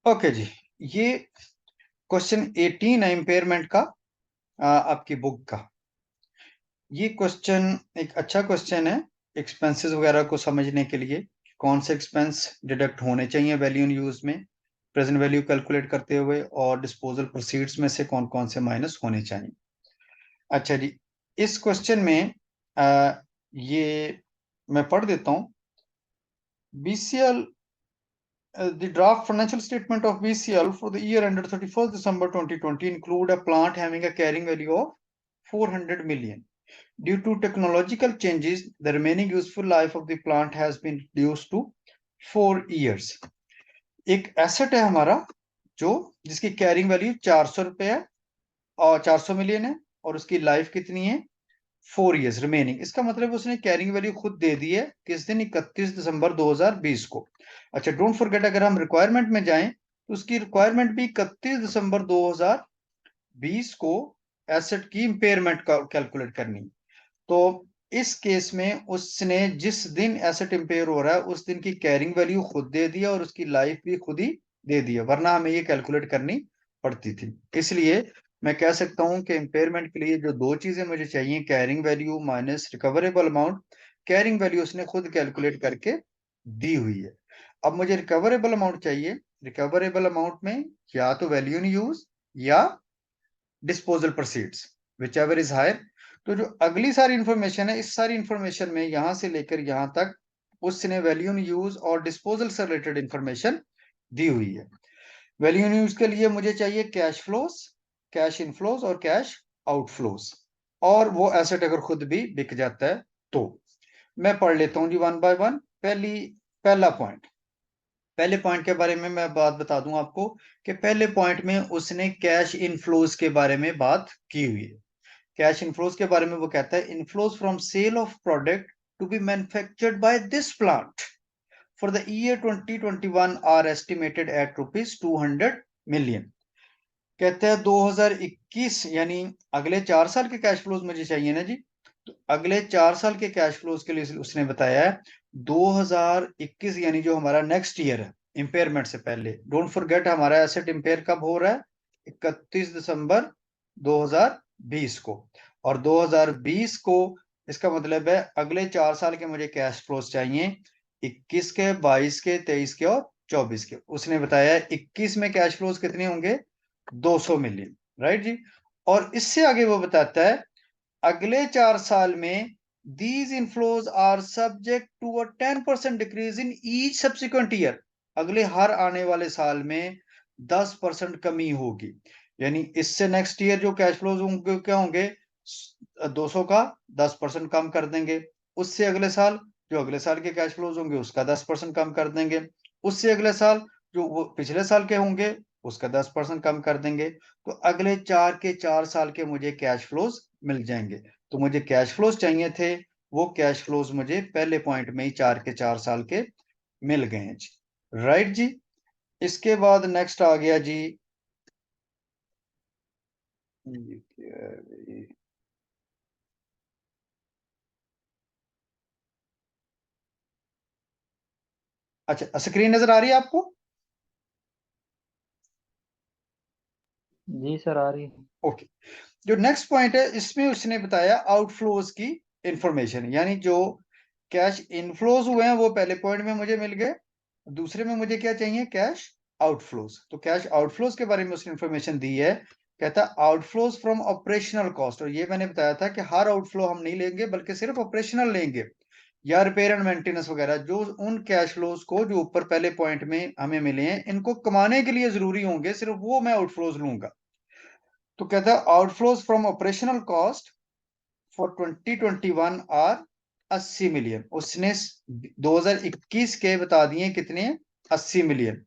Okay जी, ये question 18 है impairment का, आपकी बुक का। ये क्वेश्चन एक अच्छा क्वेश्चन है एक्सपेंसेस वगैरह को समझने के लिए। कौन से एक्सपेंस डिडक्ट होने चाहिए वैल्यू इन यूज में प्रेजेंट वैल्यू कैलकुलेट करते हुए, और डिस्पोजल प्रोसीड्स में से कौन कौन से माइनस होने चाहिए। अच्छा जी, इस क्वेश्चन में ये मैं पढ़ देता हूँ। BCL, the draft financial statement of BCL for the year ended 31st December 2020 include a plant having a carrying value of 400 million. Due to technological changes, the remaining useful life of the plant has been reduced to 4 years. एक asset है हमारा जो जिसकी carrying value 400 रुपए है और 400 million है, और उसकी लाइफ कितनी है 4 इयर्स रिमेनिंग। इसका मतलब उसने कैरिंग वैल्यू खुद दे दी है किस दिन, 31 दिसंबर 2020 को। अच्छा, डोंट फॉरगेट, अगर हम रिक्वायरमेंट में जाएं तो उसकी रिक्वायरमेंट भी 31 दिसंबर 2020 को एसेट की इंपेयरमेंट का कैलकुलेट करनी। तो इस केस में उसने जिस दिन एसेट इंपेयर हो रहा है उस दिन की कैरिंग वैल्यू खुद दे दिया और उसकी लाइफ भी खुद ही दे दी है, वरना हमें ये कैलकुलेट करनी पड़ती थी। इसलिए मैं कह सकता हूं कि इंपेयरमेंट के लिए जो दो चीजें मुझे चाहिए, carrying value minus recoverable amount. Carrying value उसने खुद कैलकुलेट करके दी हुई है। अब मुझे रिकवरेबल अमाउंट चाहिए। रिकवरेबल अमाउंट में या तो वैल्यू इन यूज या disposal proceeds, whichever is higher. तो जो अगली सारी इंफॉर्मेशन है, इस सारी इंफॉर्मेशन में यहां से लेकर यहां तक उसने वैल्यू इन यूज और डिस्पोजल से रिलेटेड इंफॉर्मेशन दी हुई है। वैल्यू इन यूज के लिए मुझे चाहिए कैश फ्लोज, कैश इनफ्लोज और कैश आउटफ्लोज, और वो एसेट अगर खुद भी बिक जाता है तो। मैं पढ़ लेता हूं जी वन बाय वन। पहला पॉइंट, पहले पॉइंट के बारे में मैं बात बता दूं आपको कि पहले पॉइंट में उसने कैश इनफ्लोज के बारे में बात की हुई है। कैश इनफ्लोज के बारे में वो कहता है, inflows from sale of product to be manufactured by this plant for the year 2021 are estimated at rupees 200 million. कहते हैं 2021 यानी अगले 4 साल के कैश फ्लोज मुझे चाहिए ना जी। तो अगले 4 साल के कैश फ्लोज के लिए उसने बताया है 2021 यानी जो हमारा नेक्स्ट ईयर है इंपेयरमेंट से पहले। डोंट फॉरगेट, हमारा एसेट इंपेयर कब हो रहा है, 31 दिसंबर 2020 को। और 2020 को, इसका मतलब है अगले 4 साल के मुझे कैश फ्लोज चाहिए, 21 के, 22 के, 23 के और 24 के। उसने बताया 21 में कैश फ्लोज कितने होंगे, 200 मिलियन, राइट जी। और इससे आगे वो बताता है अगले 4 साल में these inflows are subject to a 10% decrease in each subsequent year. अगले हर आने वाले साल में 10% कमी होगी। यानी इससे नेक्स्ट ईयर जो कैश फ्लोज होंगे क्या होंगे, 200 का 10% कम कर देंगे। उससे अगले साल जो अगले साल के कैश फ्लोज होंगे उसका 10% कम कर देंगे। उससे अगले साल जो वो पिछले साल के होंगे उसका 10% कम कर देंगे। तो अगले 4 के 4 साल के मुझे कैश फ्लोज मिल जाएंगे। तो मुझे कैश फ्लोज चाहिए थे, वो कैश फ्लोज मुझे पहले पॉइंट में ही 4 के 4 साल के मिल गए हैं जी, राइट जी। इसके बाद नेक्स्ट आ गया जी, ये क्या है ये? अच्छा, स्क्रीन नजर आ रही है आपको? जी सर, आ रही है। ओके। जो नेक्स्ट पॉइंट है इसमें उसने बताया आउटफ्लोज की इंफॉर्मेशन, यानी जो कैश इनफ्लोज हुए हैं वो पहले पॉइंट में मुझे मिल गए, दूसरे में मुझे क्या चाहिए, कैश आउटफ्लोज। तो कैश आउटफ्लोज के बारे में उसने इंफॉर्मेशन दी है। कहता आउटफ्लोज फ्रॉम ऑपरेशनल कॉस्ट, और ये मैंने बताया था कि हर आउटफ्लो हम नहीं लेंगे बल्कि सिर्फ ऑपरेशनल लेंगे, या रिपेयर एंड मेंटेनेंस वगैरह। जो उन कैश फ्लोज को जो ऊपर पहले पॉइंट में हमें मिले हैं इनको कमाने के लिए जरूरी होंगे, सिर्फ वो मैं आउटफ्लोज लूंगा। तो कहता है outflows from operational cost for 2021 are 80 million. उसने 2021 के बता दिए कितने, 80 मिलियन।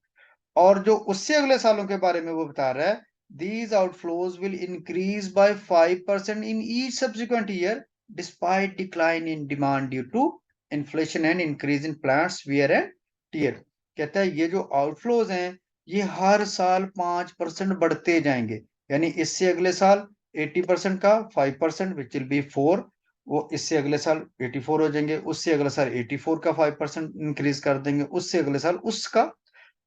और जो उससे अगले सालों के बारे में वो बता रहा है, these outflows will increase by 5% in each subsequent year despite decline in demand due to inflation and increase in plants wear and tear. कहता है ये जो आउटफ्लोज हैं ये हर साल 5% बढ़ते जाएंगे। यानी इससे अगले साल 80% का 5% विच विल बी 4, वो इससे अगले साल 84 हो जाएंगे, उससे अगले साल 84 का 5% इंक्रीज कर देंगे, उससे अगले साल उसका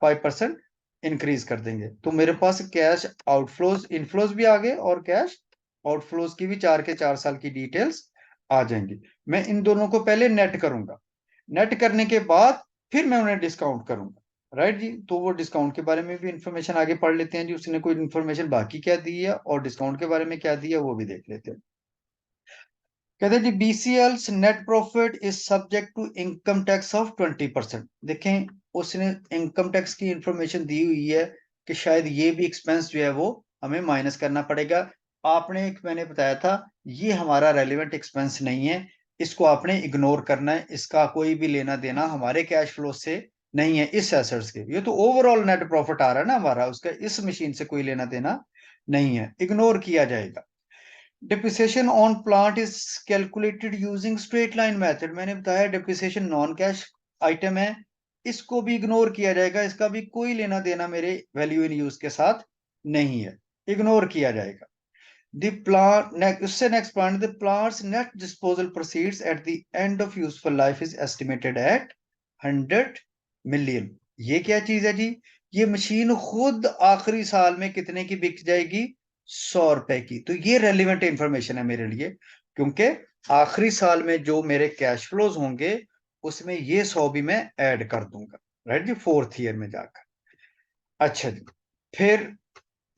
5% इंक्रीज कर देंगे। तो मेरे पास कैश आउटफ्लोज इनफ्लोज भी आ गए और कैश आउटफ्लोज की भी 4 के 4 साल की डिटेल्स आ जाएंगी। मैं इन दोनों को पहले नेट करूंगा, नेट करने के बाद फिर मैं उन्हें डिस्काउंट करूंगा। राइट जी, तो वो डिस्काउंट के बारे में भी इंफॉर्मेशन आगे पढ़ लेते हैं जी, उसने कोई इंफॉर्मेशन बाकी क्या दी है और डिस्काउंट के बारे में क्या दिया वो भी देख लेते हैं। कहते हैं जी BCL's net profit is subject to income tax of 20%। देखें, उसने इनकम टैक्स की इंफॉर्मेशन दी हुई है कि शायद ये भी एक्सपेंस जो है वो हमें माइनस करना पड़ेगा। आपने एक मैंने बताया था ये हमारा रेलिवेंट एक्सपेंस नहीं है, इसको आपने इग्नोर करना है, इसका कोई भी लेना देना हमारे कैश फ्लो से नहीं है। इस एसेट्स के ये तो ओवरऑल नेट प्रॉफिट आ रहा है ना हमारा, उसका इस मशीन से कोई लेना देना नहीं है, इग्नोर किया जाएगा। Depreciation on plant is calculated using straight line method. मैंने बताया डिप्रिसिएशन नॉन कैश आइटम है, इसको भी इग्नोर किया जाएगा, इसका भी कोई लेना देना मेरे वैल्यू इन यूज के साथ नहीं है, इग्नोर किया जाएगा। द प्लांट उससे next point, the plants net disposal proceeds at the end of useful life is estimated at 100 million. ये क्या चीज है जी? ये मशीन खुद आखिरी साल में कितने की बिक जाएगी? 100 रुपए की। तो ये रेलिवेंट इंफॉर्मेशन है मेरे लिए, क्योंकि आखिरी साल में जो मेरे कैश फ्लोज होंगे उसमें ये 100 भी मैं ऐड कर दूंगा। राइट जी, फोर्थ ईयर में जाकर। अच्छा जी, फिर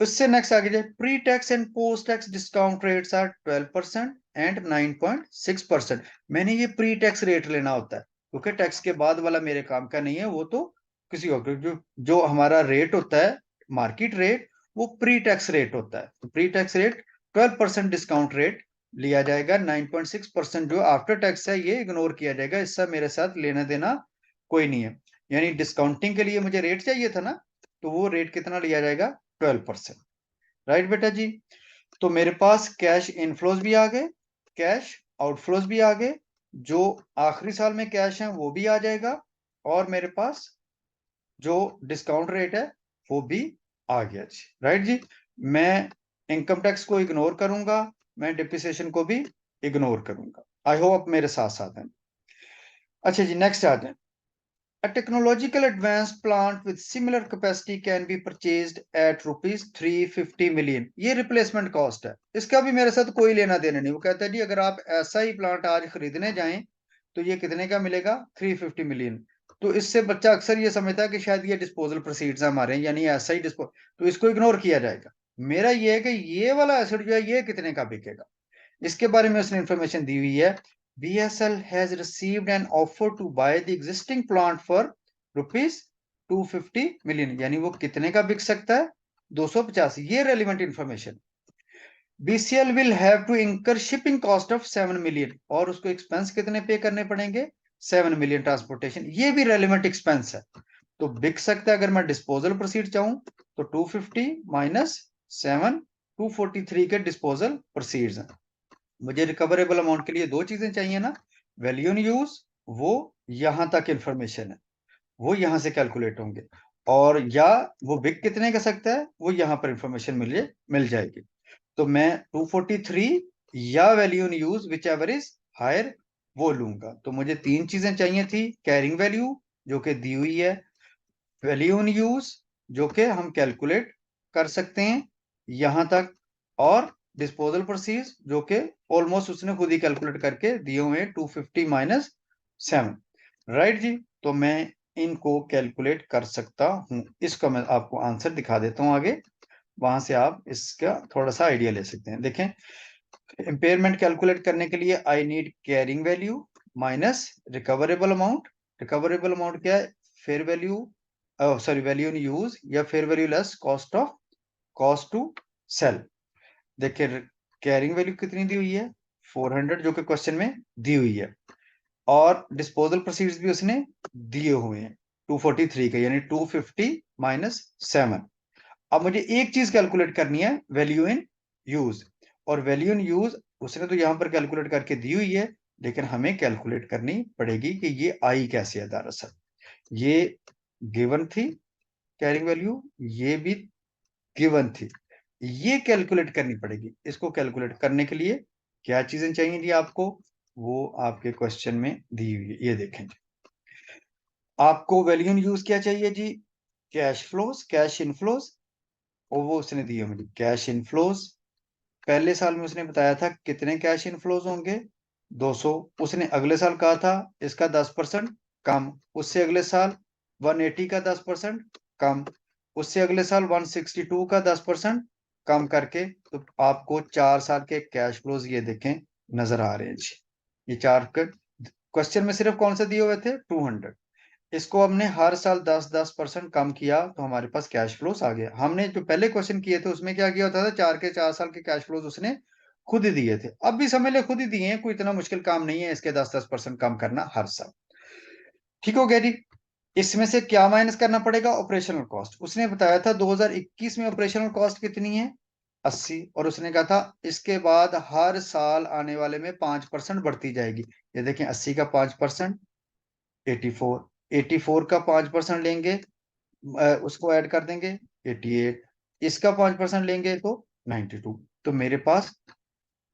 उससे नेक्स्ट आगे जाए, pre tax and post tax discount rates are 12% and 9.6%। मैंने ये प्री टैक्स रेट लेना होता है क्योंकि टैक्स के बाद वाला मेरे काम का नहीं है, वो तो किसी और जो हमारा रेट होता है मार्केट रेट, वो प्री टैक्स रेट होता है। तो pre tax rate 12% discount rate लिया जाएगा, 9.6% जो आफ्टर टैक्स है ये इग्नोर किया जाएगा, इससे मेरे साथ लेना देना कोई नहीं है। यानी डिस्काउंटिंग के लिए मुझे रेट चाहिए था ना, तो वो रेट कितना लिया जाएगा? 12%। राइट बेटा जी, तो मेरे पास कैश इनफ्लोज भी आ गए, कैश आउटफ्लोज भी आ गए, जो आखिरी साल में कैश है वो भी आ जाएगा, और मेरे पास जो डिस्काउंट रेट है वो भी आ गया जी। राइट जी, मैं इनकम टैक्स को इग्नोर करूंगा, मैं डिप्रिसिएशन को भी इग्नोर करूंगा। आई होप मेरे साथ साथ हैं। अच्छा जी, नेक्स्ट आते हैं। A technological advanced plant with similar capacity can be purchased at rupees 350 million। ये रिप्लेसमेंट कॉस्ट है, इसका भी मेरे साथ कोई लेना देना नहीं। वो कहता है जी अगर आप ऐसा ही प्लांट आज खरीदने जाएं तो ये कितने का मिलेगा? 350 मिलियन। तो इससे बच्चा अक्सर ये समझता है कि शायद ये डिस्पोजल प्रोसीड्स हमारे, यानी ऐसा ही तो इसको इग्नोर किया जाएगा। मेरा ये है कि ये वाला एसेट जो है ये कितने का बिकेगा, इसके बारे में उसने इंफॉर्मेशन दी हुई है। BSL has received an offer to buy the existing plant for rupees 250 million। यानी वो कितने का बिक सकता है? 250। ये relevant information. BCL will have to incur shipping cost of 7 million। और उसको एक्सपेंस कितने पे करने पड़ेंगे? 7 मिलियन ट्रांसपोर्टेशन। ये भी रेलिवेंट एक्सपेंस है। तो बिक सकता है, अगर मैं डिस्पोजल प्रोसीड चाहूं तो 250 माइनस 7, 243 के डिस्पोजल प्रोसीड्स हैं। मुझे रिकवरेबल अमाउंट के लिए दो चीजें चाहिए ना, वैल्यू इन यूज, वो यहां तक इंफॉर्मेशन है, वो यहां से कैलकुलेट होंगे, और या वो बिक कितने का सकता है वो यहां पर इंफॉर्मेशन मिल जाएगी। तो मैं 243 या value in use whichever is higher वो लूंगा। तो मुझे तीन चीजें चाहिए थी, कैरिंग वैल्यू जो कि दी हुई है, वैल्यू इन यूज जो कि हम कैलकुलेट कर सकते हैं यहां तक, और डिस्पोजल प्रोसीज जो कि ऑलमोस्ट उसने खुद ही कैलकुलेट करके दिए हुए हैं 250 माइनस 7। राइट जी, तो मैं इनको कैलकुलेट कर सकता हूं। इसका मैं आपको आंसर दिखा देता हूं आगे, वहां से आप इसका थोड़ा सा आइडिया ले सकते हैं। देखें, इम्पेयरमेंट कैलकुलेट करने के लिए I need carrying value minus recoverable amount. Recoverable amount क्या है? Fair value, sorry value in use या fair value less cost to sell. देखिए कैरिंग वैल्यू कितनी दी हुई है? 400 जो कि क्वेश्चन में दी हुई है, और डिस्पोजल प्रोसीड्स भी उसने दिए हुए हैं 243 के, यानी 250 माइनस 7। अब मुझे एक चीज कैलकुलेट करनी है, वैल्यू इन यूज, और वैल्यू इन यूज उसने तो यहां पर कैलकुलेट करके दी हुई है, लेकिन हमें कैलकुलेट करनी पड़ेगी कि ये आई कैसे है। दरअसल ये गिवन थी कैरिंग वैल्यू, ये भी गिवन थी, ये कैलकुलेट करनी पड़ेगी। इसको कैलकुलेट करने के लिए क्या चीजें चाहिए जी आपको, वो आपके क्वेश्चन में दी हुई है। ये देखें जी, आपको वैल्यू इन यूज क्या चाहिए जी? कैश फ्लोज, कैश इनफ्लोज, और वो उसने दिए मुझे कैश इनफ्लोज। पहले साल में उसने बताया था कितने कैश इनफ्लोज होंगे, 200। उसने अगले साल कहा था इसका 10% कम, उससे अगले साल 180 का 10% कम, उससे अगले साल 162 का 10% कम करके, तो आपको 4 साल के कैश फ्लोज ये देखें नजर आ रहे हैं जी। ये चार क्वेश्चन में सिर्फ कौन से दिए हुए थे, 200। इसको हमने हर साल 10-10% कम किया तो हमारे पास कैश फ्लोस आ गया। हमने जो पहले क्वेश्चन किए थे उसमें क्या किया होता था, 4 के 4 साल के कैश फ्लोस उसने खुद ही दिए थे। अब भी समझ ले खुद ही दिए हैं, कोई इतना मुश्किल काम नहीं है इसके 10-10% कम करना हर साल। ठीक हो गया जी। इसमें से क्या माइनस करना पड़ेगा, ऑपरेशनल कॉस्ट। उसने बताया था 2021 में ऑपरेशनल कॉस्ट कितनी है, 80, और उसने कहा था इसके बाद हर साल आने वाले में 5% बढ़ती जाएगी। ये देखें 80 का 5%, 84, 84 का 5% लेंगे, उसको ऐड कर देंगे 88, इसका 5% लेंगे तो 92। तो मेरे पास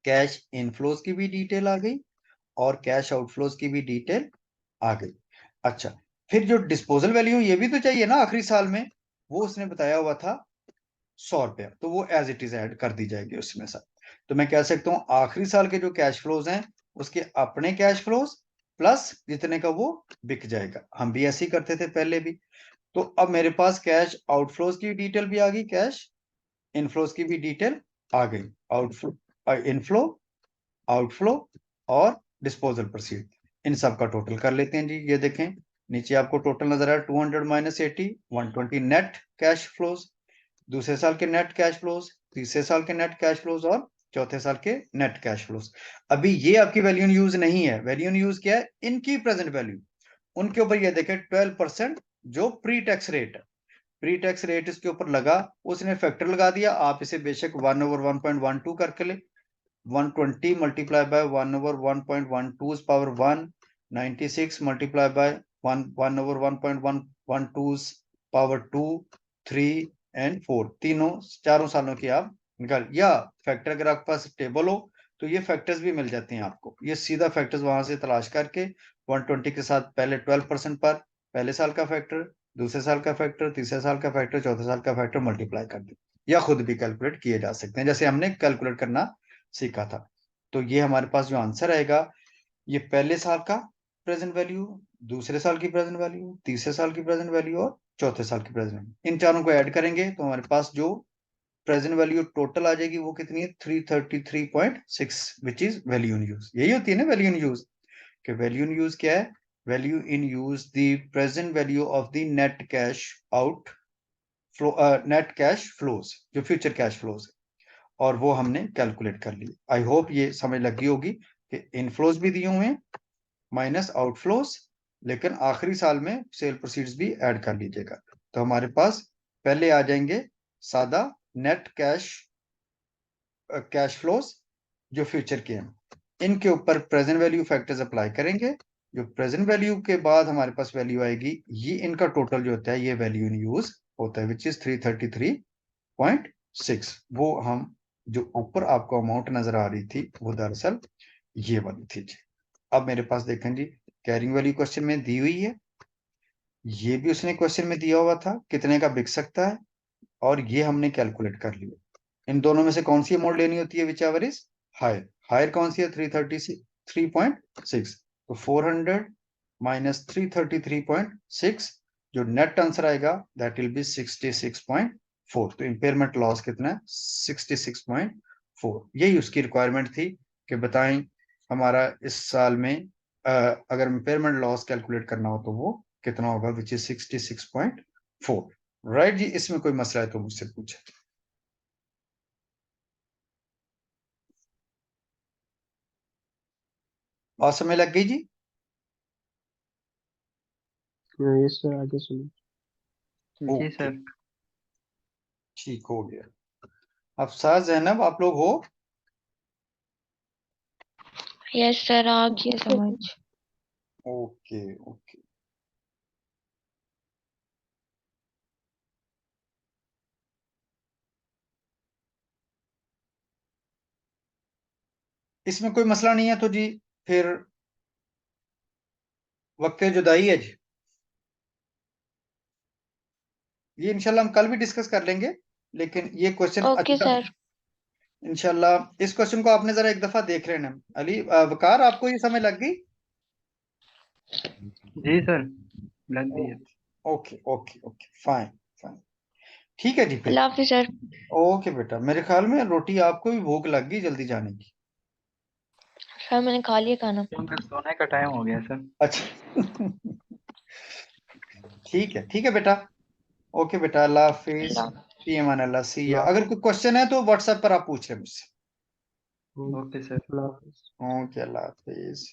कैश इनफ्लोज की भी डिटेल आ गई और कैश आउटफ्लोज की भी डिटेल आ गई। अच्छा, फिर जो डिस्पोजल वैल्यू ये भी तो चाहिए ना आखिरी साल में, वो उसने बताया हुआ था 100 रुपया, तो वो एज इट इज ऐड कर दी जाएगी उसमें से। तो मैं कह सकता हूँ आखिरी साल के जो कैश फ्लोज हैं उसके अपने कैश फ्लोज प्लस जितने का वो बिक जाएगा। हम भी ऐसे ही करते थे पहले भी। तो अब मेरे पास कैश आउटफ्लोज की डिटेल भी आ गई, कैश इनफ्लोज की भी डिटेल आ गई। आउटफ्लो, इनफ्लो, आउटफ्लो और डिस्पोजल प्रोसीड, इन सब का टोटल कर लेते हैं जी। ये देखें नीचे आपको टोटल नजर आया, 200 माइनस 80, 120 नेट कैश फ्लोज। दूसरे साल के नेट कैश फ्लोज, तीसरे साल के नेट कैश फ्लोज और चौथे साल के नेट कैश फ्लोज। अभी ये आपकी वैल्यू इन यूज नहीं है, वैल्यू इन यूज क्या है, इनकी प्रेजेंट वैल्यू। उनके ऊपर ये देखें 12% जो प्री टैक्स रेट है, प्री टैक्स रेट इसके ऊपर लगा, उसने फैक्टर लगा दिया। आप इसे बेशक 1/1.12 करके ले, 120 multiply by 1/1.12 power 1, 96 multiply by 1/1.112 power 2, 3 and 4, तीनों चारों सालों की आप निकाल, या फैक्टर अगर आपके पास टेबल हो तो ये फैक्टर्स भी मिल जाते हैं आपको, ये सीधा फैक्टर्स वहां से तलाश करके 120 के साथ पहले 12% पर पहले साल का फैक्टर, दूसरे साल का फैक्टर, तीसरे साल का फैक्टर, चौथे साल का फैक्टर मल्टीप्लाई कर दे, या खुद भी कैलकुलेट किए जा सकते हैं जैसे हमने कैलकुलेट करना सीखा था। तो ये हमारे पास जो आंसर आएगा, ये पहले साल का प्रेजेंट वैल्यू, दूसरे साल की प्रेजेंट वैल्यू, तीसरे साल की प्रेजेंट वैल्यू और चौथे साल की प्रेजेंट वैल्यू, इन चारों को ऐड करेंगे तो हमारे पास जो प्रेजेंट वैल्यू टोटल आ जाएगी वो कितनी है, 333.6, which is value in use. यही होती है ना वैल्यू इन यूज, कि वैल्यू इन यूज क्या है, value in use the present value of the net cash out flow, net cash flows, जो फ्यूचर कैश फ्लोज, और वो हमने कैलकुलेट कर ली। आई होप ये समझ लगी होगी कि इनफ्लोज भी दिए हुए हैं माइनस आउटफ्लोज, लेकिन आखिरी साल में सेल प्रोसीड्स भी ऐड कर लीजिएगा। तो हमारे पास पहले आ जाएंगे सादा नेट कैश, कैश फ्लोज जो फ्यूचर के हैं, इनके ऊपर प्रेजेंट वैल्यू फैक्टर्स अप्लाई करेंगे। जो प्रेजेंट वैल्यू के बाद हमारे पास वैल्यू आएगी, ये इनका टोटल जो होता है ये वैल्यू इन यूज होता है, विच इज 333.6। वो हम जो ऊपर आपको अमाउंट नजर आ रही थी वो दरअसल ये वाली थी जी। अब मेरे पास देखें जी, कैरिंग वैल्यू क्वेश्चन में दी हुई है, ये भी उसने क्वेश्चन में दिया हुआ था कितने का बिक सकता है, और ये हमने कैलकुलेट कर लिया। इन दोनों में से कौन सी अमाउंट लेनी होती है, whichever is higher, higher कौन सी है, 333.6, तो 400 माइनस 333.6, जो नेट आंसर आएगा दैट विल बी 66.4। तो इम्पेयरमेंट लॉस कितना है, 66.4। यही उसकी रिक्वायरमेंट थी कि बताएं हमारा इस साल में अगर इम्पेयरमेंट लॉस कैलकुलेट करना हो तो वो कितना होगा, विच इज 66.4। राइट जी, इसमें कोई मसला है तो मुझसे पूछे। और समय लग गई जी। नहीं सर, आगे सुनो। जी ओके, सर। ठीक हो गया। अफसार, जैनब, आप लोग हो। यस सर, आ गया समझ। ओके ओके, इसमें कोई मसला नहीं है तो जी फिर वक्त जुदाई है जी। ये इंशाल्लाह हम कल भी डिस्कस कर लेंगे, लेकिन ये क्वेश्चन ओके अच्छा सर। इंशाल्लाह। इस क्वेश्चन को आपने जरा एक दफा देख लेना। अली वकार, आपको ये समझ लग गई? जी सर, लग गई है। Okay okay okay, fine fine, ठीक है जी फिर। अल्लाह हाफिज सर। ओके बेटा, मेरे ख्याल में रोटी आपको भी भूख लग गई जल्दी जाने की। सर मैंने खा लिया खाना। क्योंकि सोने का टाइम हो गया सर। अच्छा ठीक है बेटा। ओके बेटा, अल्लाह हाफिज। अल्लाह। फी अमान अल्लाह, सी या। अल्लाह अगर कोई क्वेश्चन है तो व्हाट्सएप पर आप पूछ लें मुझसे। हाफिज। Okay sir. अल्लाह हाफिज। ओके, अल्लाह हाफिज।